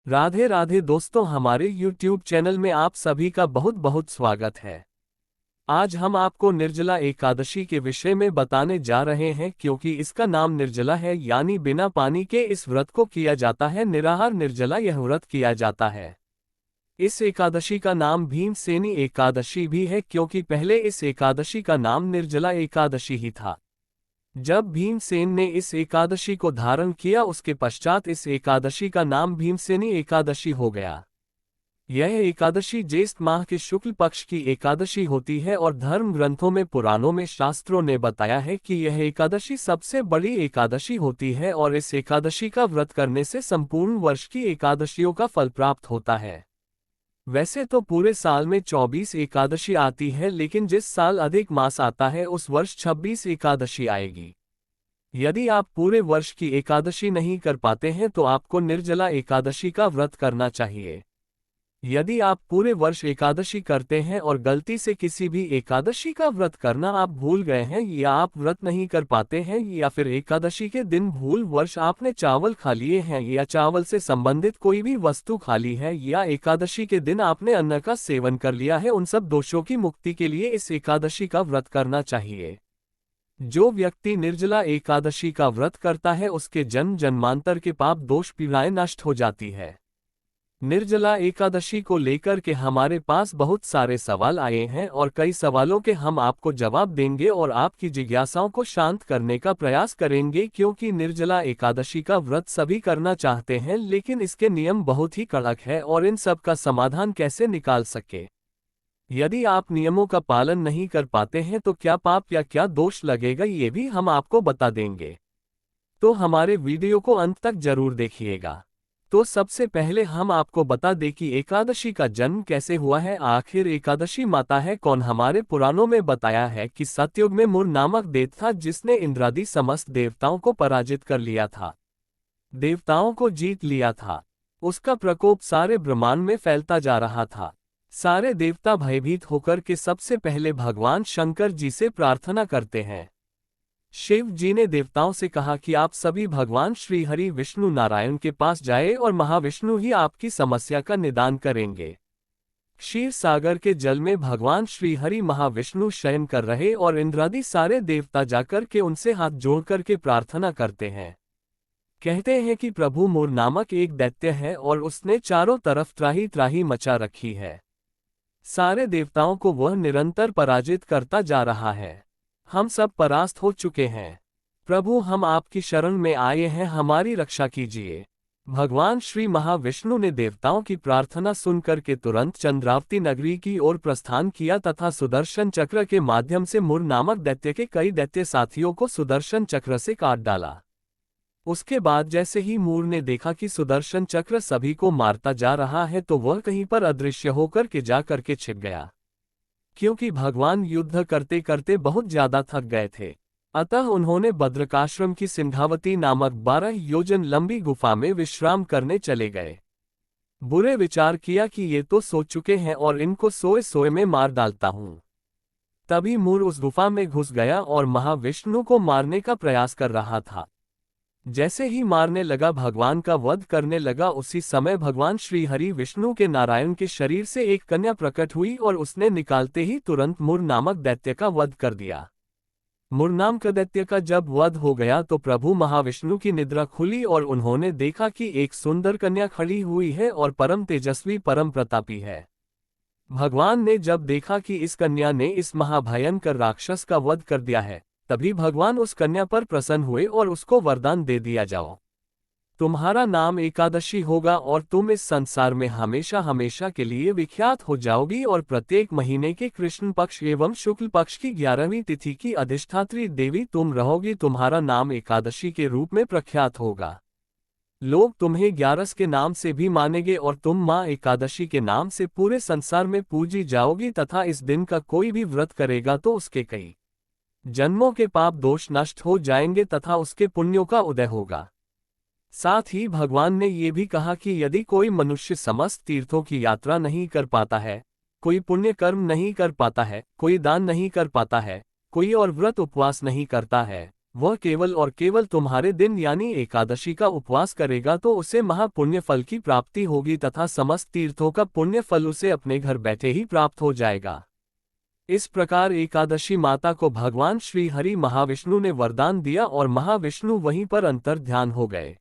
राधे राधे दोस्तों, हमारे YouTube channel में आप सभी का बहुत बहुत स्वागत है। आज हम आपको निर्जला एकादशी के विषय में बताने जा रहे हैं, क्योंकि इसका नाम निर्जला है, यानी बिना पानी के इस व्रत को किया जाता है। निराहार निर्जला यह व्रत किया जाता है। इस एकादशी का नाम भीमसेनी एकादशी भी है, क्योंकि पहले इस एकादशी का नाम निर्जला एकादशी ही था। जब भीमसेन ने इस एकादशी को धारण किया, उसके पश्चात इस एकादशी का नाम भीमसेनी एकादशी हो गया। यह एकादशी ज्येष्ठ माह के शुक्ल पक्ष की एकादशी होती है और धर्म ग्रंथों में, पुराणों में, शास्त्रों ने बताया है कि यह एकादशी सबसे बड़ी एकादशी होती है और इस एकादशी का व्रत करने से संपूर्ण वर्ष की एकादशियों का फल प्राप्त होता है। वैसे तो पूरे साल में 24 एकादशी आती है, लेकिन जिस साल अधिक मास आता है उस वर्ष 26 एकादशी आएगी। यदि आप पूरे वर्ष की एकादशी नहीं कर पाते हैं तो आपको निर्जला एकादशी का व्रत करना चाहिए। यदि आप पूरे वर्ष एकादशी करते हैं और गलती से किसी भी एकादशी का व्रत करना आप भूल गए हैं, या आप व्रत नहीं कर पाते हैं, या फिर एकादशी के दिन भूल वर्ष आपने चावल खा लिए हैं, या चावल से संबंधित कोई भी वस्तु खा ली है, या एकादशी के दिन आपने अन्न का सेवन कर लिया है, उन सब दोषों की मुक्ति के लिए इस एकादशी का व्रत करना चाहिए। जो व्यक्ति निर्जला एकादशी का व्रत करता है उसके जन्म जन्मांतर के पाप दोष पीड़ाएं नष्ट हो जाती है। निर्जला एकादशी को लेकर के हमारे पास बहुत सारे सवाल आए हैं और कई सवालों के हम आपको जवाब देंगे और आपकी जिज्ञासाओं को शांत करने का प्रयास करेंगे, क्योंकि निर्जला एकादशी का व्रत सभी करना चाहते हैं, लेकिन इसके नियम बहुत ही कड़क है और इन सब का समाधान कैसे निकाल सके। यदि आप नियमों का पालन नहीं कर पाते हैं तो क्या पाप या क्या दोष लगेगा, ये भी हम आपको बता देंगे। तो हमारे वीडियो को अंत तक जरूर देखिएगा। तो सबसे पहले हम आपको बता दें कि एकादशी का जन्म कैसे हुआ है, आखिर एकादशी माता है कौन। हमारे पुराणों में बताया है कि सतयुग में मुर नामक दैत्य था, जिसने इंद्रादि समस्त देवताओं को पराजित कर लिया था, देवताओं को जीत लिया था। उसका प्रकोप सारे ब्रह्मांड में फैलता जा रहा था। सारे देवता भयभीत होकर के सबसे पहले भगवान शंकर जी से प्रार्थना करते हैं। शिव जी ने देवताओं से कहा कि आप सभी भगवान श्री हरि विष्णु नारायण के पास जाए और महाविष्णु ही आपकी समस्या का निदान करेंगे। क्षीर सागर के जल में भगवान श्री हरि महाविष्णु शयन कर रहे और इंद्रादि सारे देवता जाकर के उनसे हाथ जोड़कर के प्रार्थना करते हैं। कहते हैं कि प्रभु मुर नामक एक दैत्य है और उसने चारों तरफ त्राही त्राही मचा रखी है। सारे देवताओं को वह निरंतर पराजित करता जा रहा है। हम सब परास्त हो चुके हैं। प्रभु, हम आपकी शरण में आए हैं, हमारी रक्षा कीजिए। भगवान श्री महाविष्णु ने देवताओं की प्रार्थना सुनकर के तुरंत चंद्रावती नगरी की ओर प्रस्थान किया तथा सुदर्शन चक्र के माध्यम से मुर नामक दैत्य के कई दैत्य साथियों को सुदर्शन चक्र से काट डाला। उसके बाद जैसे ही मुर ने देखा कि सुदर्शन चक्र सभी को मारता जा रहा है, तो वह कहीं पर अदृश्य होकर के जा करके छिप गया, क्योंकि भगवान युद्ध करते करते बहुत ज्यादा थक गए थे। अतः उन्होंने बद्रकाश्रम की सिंहावती नामक 12 योजन लंबी गुफा में विश्राम करने चले गए। बुरे विचार किया कि ये तो सो चुके हैं और इनको सोए सोए में मार डालता हूं। तभी मुर उस गुफा में घुस गया और महाविष्णु को मारने का प्रयास कर रहा था। जैसे ही मारने लगा, भगवान का वध करने लगा, उसी समय भगवान श्री हरि विष्णु के नारायण के शरीर से एक कन्या प्रकट हुई और उसने निकालते ही तुरंत मुर नामक दैत्य का वध कर दिया। मुर नाम का दैत्य का जब वध हो गया तो प्रभु महाविष्णु की निद्रा खुली और उन्होंने देखा कि एक सुंदर कन्या खड़ी हुई है और परम तेजस्वी परम प्रतापी है। भगवान ने जब देखा कि इस कन्या ने इस महाभयंकर राक्षस का वध कर दिया है, तभी भगवान उस कन्या पर प्रसन्न हुए और उसको वरदान दे दिया, जाओ, तुम्हारा नाम एकादशी होगा और तुम इस संसार में हमेशा हमेशा के लिए विख्यात हो जाओगी और प्रत्येक महीने के कृष्ण पक्ष एवं शुक्ल पक्ष की 11वीं तिथि की अधिष्ठात्री देवी तुम रहोगी। तुम्हारा नाम एकादशी के रूप में प्रख्यात होगा। लोग तुम्हें 11 के नाम से भी मानेंगे और तुम माँ एकादशी के नाम से पूरे संसार में पूजी जाओगी, तथा इस दिन का कोई भी व्रत करेगा तो उसके कई जन्मों के पाप दोष नष्ट हो जाएंगे तथा उसके पुण्यों का उदय होगा। साथ ही भगवान ने ये भी कहा कि यदि कोई मनुष्य समस्त तीर्थों की यात्रा नहीं कर पाता है, कोई पुण्य कर्म नहीं कर पाता है, कोई दान नहीं कर पाता है, कोई और व्रत उपवास नहीं करता है, वह केवल और केवल तुम्हारे दिन यानी एकादशी का उपवास करेगा तो उसे महापुण्य फल की प्राप्ति होगी तथा समस्त तीर्थों का पुण्य फल उसे अपने घर बैठे ही प्राप्त हो जाएगा। इस प्रकार एकादशी माता को भगवान श्री हरि महाविष्णु ने वरदान दिया और महाविष्णु वहीं पर अंतर ध्यान हो गए।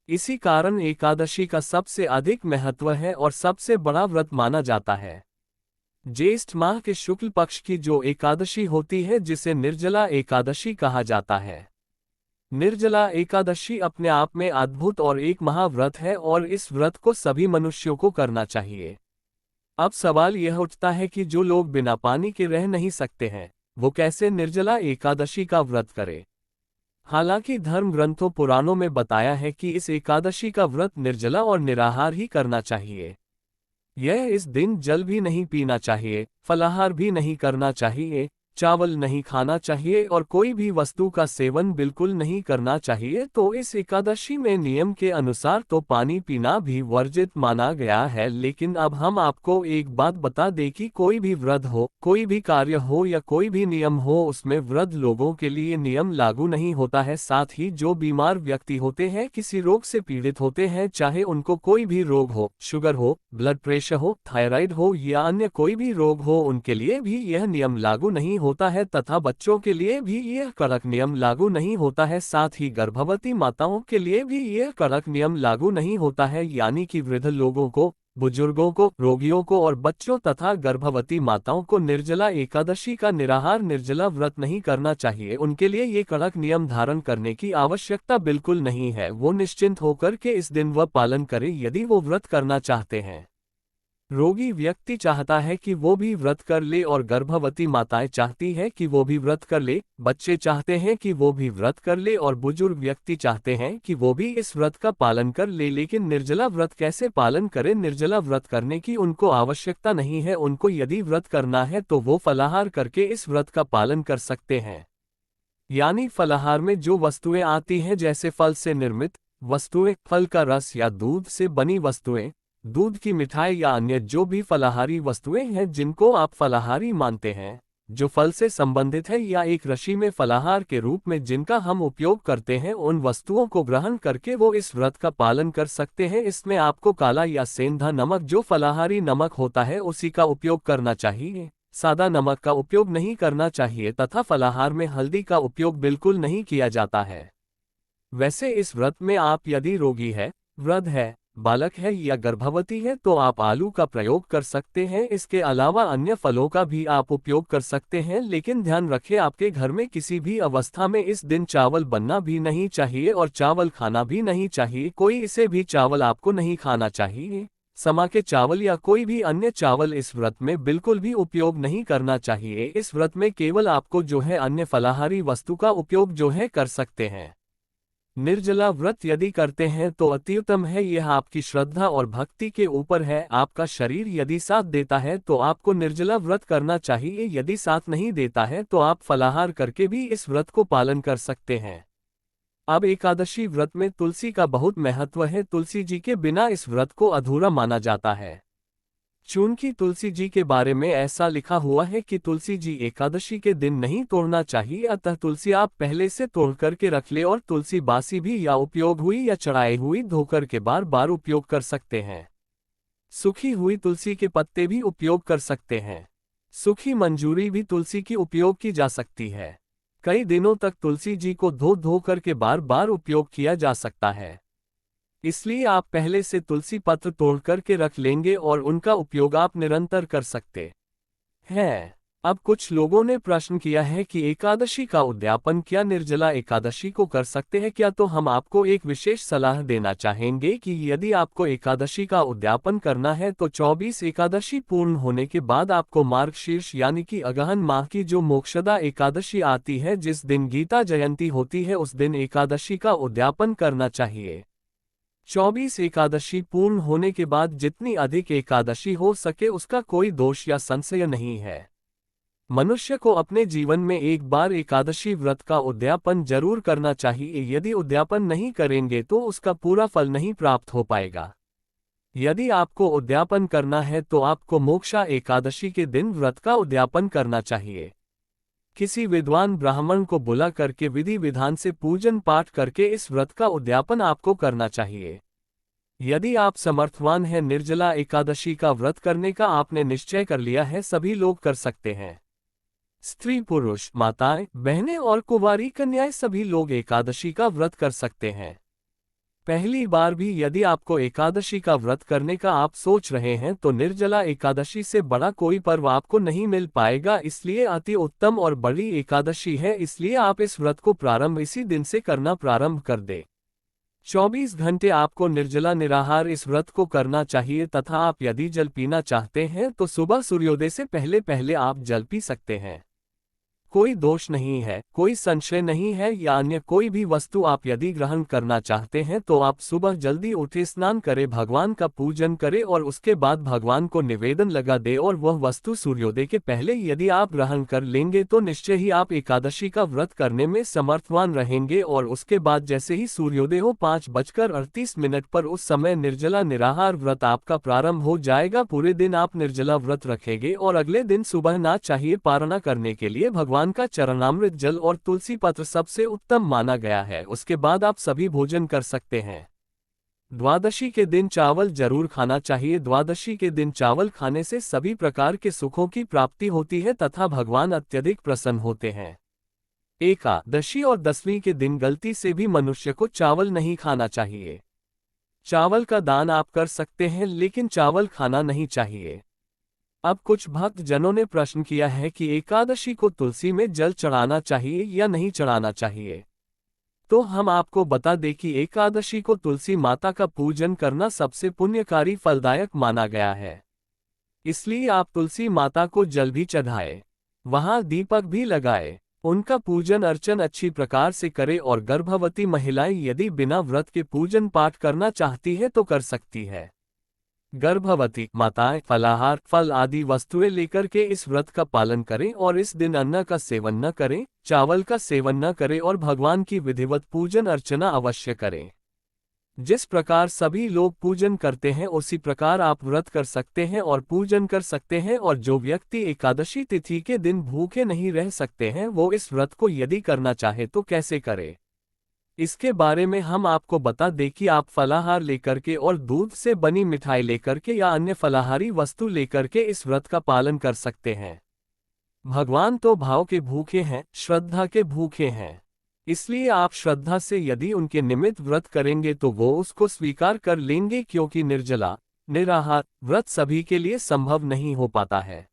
इसी कारण एकादशी का सबसे अधिक महत्व है और सबसे बड़ा व्रत माना जाता है। ज्येष्ठ माह के शुक्ल पक्ष की जो एकादशी होती है जिसे निर्जला एकादशी कहा जाता है। निर्जला एकादशी अपने आप में अद्भुत और एक महाव्रत है और इस व्रत को सभी मनुष्यों को करना चाहिए। अब सवाल यह उठता है कि जो लोग बिना पानी के रह नहीं सकते हैं वो कैसे निर्जला एकादशी का व्रत करें। हालांकि धर्म ग्रंथों पुराणों में बताया है कि इस एकादशी का व्रत निर्जला और निराहार ही करना चाहिए। यह इस दिन जल भी नहीं पीना चाहिए, फलाहार भी नहीं करना चाहिए, चावल नहीं खाना चाहिए और कोई भी वस्तु का सेवन बिल्कुल नहीं करना चाहिए। तो इस एकादशी में नियम के अनुसार तो पानी पीना भी वर्जित माना गया है। लेकिन अब हम आपको एक बात बता दें कि कोई भी व्रत हो, कोई भी कार्य हो या कोई भी नियम हो, उसमें वृद्ध लोगों के लिए नियम लागू नहीं होता है। साथ ही जो बीमार व्यक्ति होते हैं, किसी रोग से पीड़ित होते हैं, चाहे उनको कोई भी रोग हो, शुगर हो, ब्लड प्रेशर हो, थायराइड हो या अन्य कोई भी रोग हो, उनके लिए भी यह नियम लागू नहीं होता है तथा बच्चों के लिए भी यह कड़क नियम लागू नहीं होता है। साथ ही गर्भवती माताओं के लिए भी यह कड़क नियम लागू नहीं होता है, यानी कि वृद्ध लोगों को, बुजुर्गों को, रोगियों को और बच्चों तथा गर्भवती माताओं को निर्जला एकादशी का निराहार निर्जला व्रत नहीं करना चाहिए। उनके लिए ये कड़क नियम धारण करने की आवश्यकता बिल्कुल नहीं है। वो निश्चिंत होकर के इस दिन वह पालन करें यदि वो व्रत करना चाहते हैं। रोगी व्यक्ति चाहता है कि वो भी व्रत कर ले और गर्भवती माताएं चाहती है कि वो भी व्रत कर ले, बच्चे चाहते हैं कि वो भी व्रत कर ले और बुजुर्ग व्यक्ति चाहते हैं कि वो भी इस व्रत का पालन कर ले। लेकिन निर्जला व्रत कैसे पालन करें? निर्जला व्रत करने की उनको आवश्यकता नहीं है। उनको यदि व्रत करना है तो वो फलाहार करके इस व्रत का पालन कर सकते हैं। यानी फलाहार में जो वस्तुएं आती हैं जैसे फल से निर्मित वस्तुएं, फल का रस या दूध से बनी वस्तुएं, दूध की मिठाई या अन्य जो भी फलाहारी वस्तुएं हैं जिनको आप फलाहारी मानते हैं, जो फल से संबंधित है या एक राशि में फलाहार के रूप में जिनका हम उपयोग करते हैं, उन वस्तुओं को ग्रहण करके वो इस व्रत का पालन कर सकते हैं। इसमें आपको काला या सेंधा नमक जो फलाहारी नमक होता है उसी का उपयोग करना चाहिए। सादा नमक का उपयोग नहीं करना चाहिए तथा फलाहार में हल्दी का उपयोग बिल्कुल नहीं किया जाता है। वैसे इस व्रत में आप यदि रोगी है, वृद्ध है, बालक है या गर्भवती है तो आप आलू का प्रयोग कर सकते हैं। इसके अलावा अन्य फलों का भी आप उपयोग कर सकते हैं। लेकिन ध्यान रखें आपके घर में किसी भी अवस्था में इस दिन चावल बनना भी नहीं चाहिए और चावल खाना भी नहीं चाहिए। कोई इसे भी चावल आपको नहीं खाना चाहिए। समा के चावल या कोई भी अन्य चावल इस व्रत में बिल्कुल भी उपयोग नहीं करना चाहिए। इस व्रत में केवल आपको जो है अन्य फलाहारी वस्तु का उपयोग जो है कर सकते हैं। निर्जला व्रत यदि करते हैं तो अत्युत्तम है। यह आपकी श्रद्धा और भक्ति के ऊपर है। आपका शरीर यदि साथ देता है तो आपको निर्जला व्रत करना चाहिए, यदि साथ नहीं देता है तो आप फलाहार करके भी इस व्रत को पालन कर सकते हैं। अब एकादशी व्रत में तुलसी का बहुत महत्व है। तुलसी जी के बिना इस व्रत को अधूरा माना जाता है। चूंकि तुलसी जी के बारे में ऐसा लिखा हुआ है कि तुलसी जी एकादशी के दिन नहीं तोड़ना चाहिए, अतः तुलसी आप पहले से तोड़ करके रख ले और तुलसी बासी भी या उपयोग हुई या चढ़ाई हुई धोकर के बार बार उपयोग कर सकते हैं। सूखी हुई तुलसी के पत्ते भी उपयोग कर सकते हैं। सूखी मंजूरी भी तुलसी की उपयोग की जा सकती है। कई दिनों तक तुलसी जी को धो धो करके बार बार उपयोग किया जा सकता है। इसलिए आप पहले से तुलसी पत्र तोड़ करके रख लेंगे और उनका उपयोग आप निरंतर कर सकते हैं। अब कुछ लोगों ने प्रश्न किया है कि एकादशी का उद्यापन क्या निर्जला एकादशी को कर सकते हैं क्या? तो हम आपको एक विशेष सलाह देना चाहेंगे कि यदि आपको एकादशी का उद्यापन करना है तो 24 एकादशी पूर्ण होने के बाद आपको मार्गशीर्ष यानी कि अगहन माह की जो मोक्षदा एकादशी आती है, जिस दिन गीता जयंती होती है, उस दिन एकादशी का उद्यापन करना चाहिए। 24 एकादशी पूर्ण होने के बाद जितनी अधिक एकादशी हो सके उसका कोई दोष या संशय नहीं है। मनुष्य को अपने जीवन में एक बार एकादशी व्रत का उद्यापन जरूर करना चाहिए। यदि उद्यापन नहीं करेंगे तो उसका पूरा फल नहीं प्राप्त हो पाएगा। यदि आपको उद्यापन करना है तो आपको मोक्षा एकादशी के दिन व्रत का उद्यापन करना चाहिए। किसी विद्वान ब्राह्मण को बुला करके विधि विधान से पूजन पाठ करके इस व्रत का उद्यापन आपको करना चाहिए। यदि आप समर्थवान हैं, निर्जला एकादशी का व्रत करने का आपने निश्चय कर लिया है, सभी लोग कर सकते हैं। स्त्री पुरुष, माताएं बहनें और कुंवारी कन्याएं सभी लोग एकादशी का व्रत कर सकते हैं। पहली बार भी यदि आपको एकादशी का व्रत करने का आप सोच रहे हैं तो निर्जला एकादशी से बड़ा कोई पर्व आपको नहीं मिल पाएगा, इसलिए अति उत्तम और बड़ी एकादशी है, इसलिए आप इस व्रत को प्रारंभ इसी दिन से करना प्रारंभ कर दे। 24 घंटे आपको निर्जला निराहार इस व्रत को करना चाहिए तथा आप यदि जल पीना चाहते हैं तो सुबह सूर्योदय से पहले पहले आप जल पी सकते हैं। कोई दोष नहीं है, कोई संशय नहीं है, या अन्य कोई भी वस्तु आप यदि ग्रहण करना चाहते हैं तो आप सुबह जल्दी उठे, स्नान करें, भगवान का पूजन करें और उसके बाद भगवान को निवेदन लगा दे और वह वस्तु सूर्योदय के पहले यदि आप ग्रहण कर लेंगे तो निश्चय ही आप एकादशी का व्रत करने में समर्थवान रहेंगे। और उसके बाद जैसे ही सूर्योदय हो 5:38 पर उस समय निर्जला निराहार व्रत आपका प्रारंभ हो जाएगा। पूरे दिन आप निर्जला व्रत रखेंगे और अगले दिन सुबह ना चाहिए पारणा करने के लिए भगवान का चरणामृत जल और तुलसी पत्र सबसे उत्तम माना गया है। उसके बाद आप सभी भोजन कर सकते हैं। द्वादशी के दिन चावल जरूर खाना चाहिए। द्वादशी के दिन चावल खाने से सभी प्रकार के सुखों की प्राप्ति होती है तथा भगवान अत्यधिक प्रसन्न होते हैं। एकादशी और 10वीं के दिन गलती से भी मनुष्य को चावल नहीं खाना चाहिए। चावल का दान आप कर सकते हैं लेकिन चावल खाना नहीं चाहिए। अब कुछ भक्त जनों ने प्रश्न किया है कि एकादशी को तुलसी में जल चढ़ाना चाहिए या नहीं चढ़ाना चाहिए। तो हम आपको बता दें कि एकादशी को तुलसी माता का पूजन करना सबसे पुण्यकारी फलदायक माना गया है। इसलिए आप तुलसी माता को जल भी चढ़ाए, वहां दीपक भी लगाए, उनका पूजन अर्चन अच्छी प्रकार से करें। और गर्भवती महिलाएं यदि बिना व्रत के पूजन पाठ करना चाहती है तो कर सकती है। गर्भवती माताएं फलाहार, फल आदि वस्तुएं लेकर के इस व्रत का पालन करें और इस दिन अन्न का सेवन न करें, चावल का सेवन न करें और भगवान की विधिवत पूजन अर्चना अवश्य करें। जिस प्रकार सभी लोग पूजन करते हैं उसी प्रकार आप व्रत कर सकते हैं और पूजन कर सकते हैं। और जो व्यक्ति एकादशी तिथि के दिन भूखे नहीं रह सकते हैं वो इस व्रत को यदि करना चाहे तो कैसे करे, इसके बारे में हम आपको बता दें कि आप फलाहार लेकर के और दूध से बनी मिठाई लेकर के या अन्य फलाहारी वस्तु लेकर के इस व्रत का पालन कर सकते हैं। भगवान तो भाव के भूखे हैं, श्रद्धा के भूखे हैं, इसलिए आप श्रद्धा से यदि उनके निमित्त व्रत करेंगे तो वो उसको स्वीकार कर लेंगे, क्योंकि निर्जला निराहार व्रत सभी के लिए संभव नहीं हो पाता है।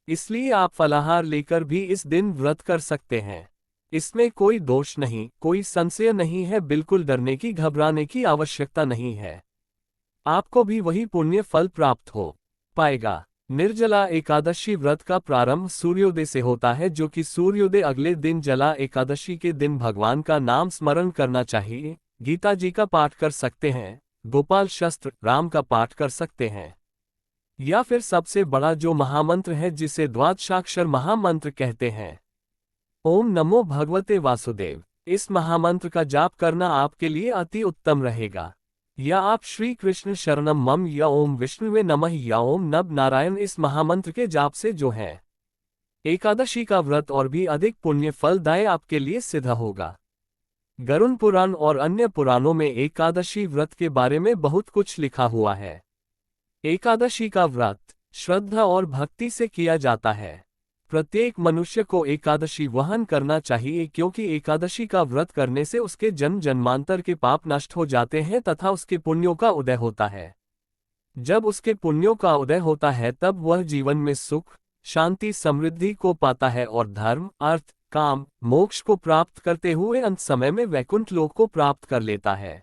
इसलिए आप फलाहार लेकर भी इस दिन व्रत कर सकते हैं। इसमें कोई दोष नहीं, कोई संशय नहीं है, बिल्कुल डरने की घबराने की आवश्यकता नहीं है। आपको भी वही पुण्य फल प्राप्त हो पाएगा। निर्जला एकादशी व्रत का प्रारंभ सूर्योदय से होता है, जो कि सूर्योदय अगले दिन जला एकादशी के दिन भगवान का नाम स्मरण करना चाहिए। गीता जी का पाठ कर सकते हैं, गोपाल शस्त्र राम का पाठ कर सकते हैं, या फिर सबसे बड़ा जो महामंत्र है जिसे द्वादशाक्षर महामंत्र कहते हैं, ओम नमो भगवते वासुदेव, इस महामंत्र का जाप करना आपके लिए अति उत्तम रहेगा। या आप श्री कृष्ण शरणम मम या ओम विष्णुवे नमः या ओम नभ नारायण इस महामंत्र के जाप से जो है एकादशी का व्रत और भी अधिक पुण्य फलदायी आपके लिए सिद्ध होगा। गरुड़ पुराण और अन्य पुराणों में एकादशी व्रत के बारे में बहुत कुछ लिखा हुआ है। एकादशी का व्रत श्रद्धा और भक्ति से किया जाता है। प्रत्येक मनुष्य को एकादशी वहन करना चाहिए, क्योंकि एकादशी का व्रत करने से उसके जन्म जन्मांतर के पाप नष्ट हो जाते हैं तथा उसके पुण्यों का उदय होता है। जब उसके पुण्यों का उदय होता है तब वह जीवन में सुख शांति समृद्धि को पाता है और धर्म अर्थ काम मोक्ष को प्राप्त करते हुए अंत समय में वैकुंठ लोक को प्राप्त कर लेता है।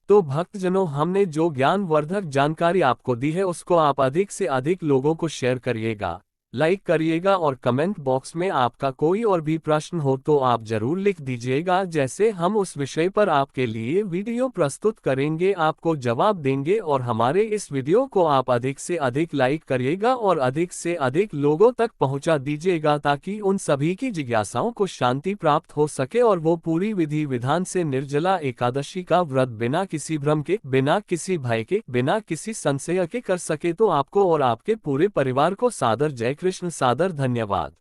तो भक्तजनों, हमने जो ज्ञानवर्धक जानकारी आपको दी है उसको आप अधिक से अधिक लोगों को शेयर करिएगा, लाइक करिएगा और कमेंट बॉक्स में आपका कोई और भी प्रश्न हो तो आप जरूर लिख दीजिएगा। जैसे हम उस विषय पर आपके लिए वीडियो प्रस्तुत करेंगे आपको जवाब देंगे। और हमारे इस वीडियो को आप अधिक से अधिक लाइक करिएगा और अधिक से अधिक लोगों तक पहुंचा दीजिएगा, ताकि उन सभी की जिज्ञासाओं को शांति प्राप्त हो सके और वो पूरी विधि विधान से निर्जला एकादशी का व्रत बिना किसी भ्रम के, बिना किसी भय के, बिना किसी संशय के कर सके। तो आपको और आपके पूरे परिवार को सादर जय कृष्ण, सादर धन्यवाद।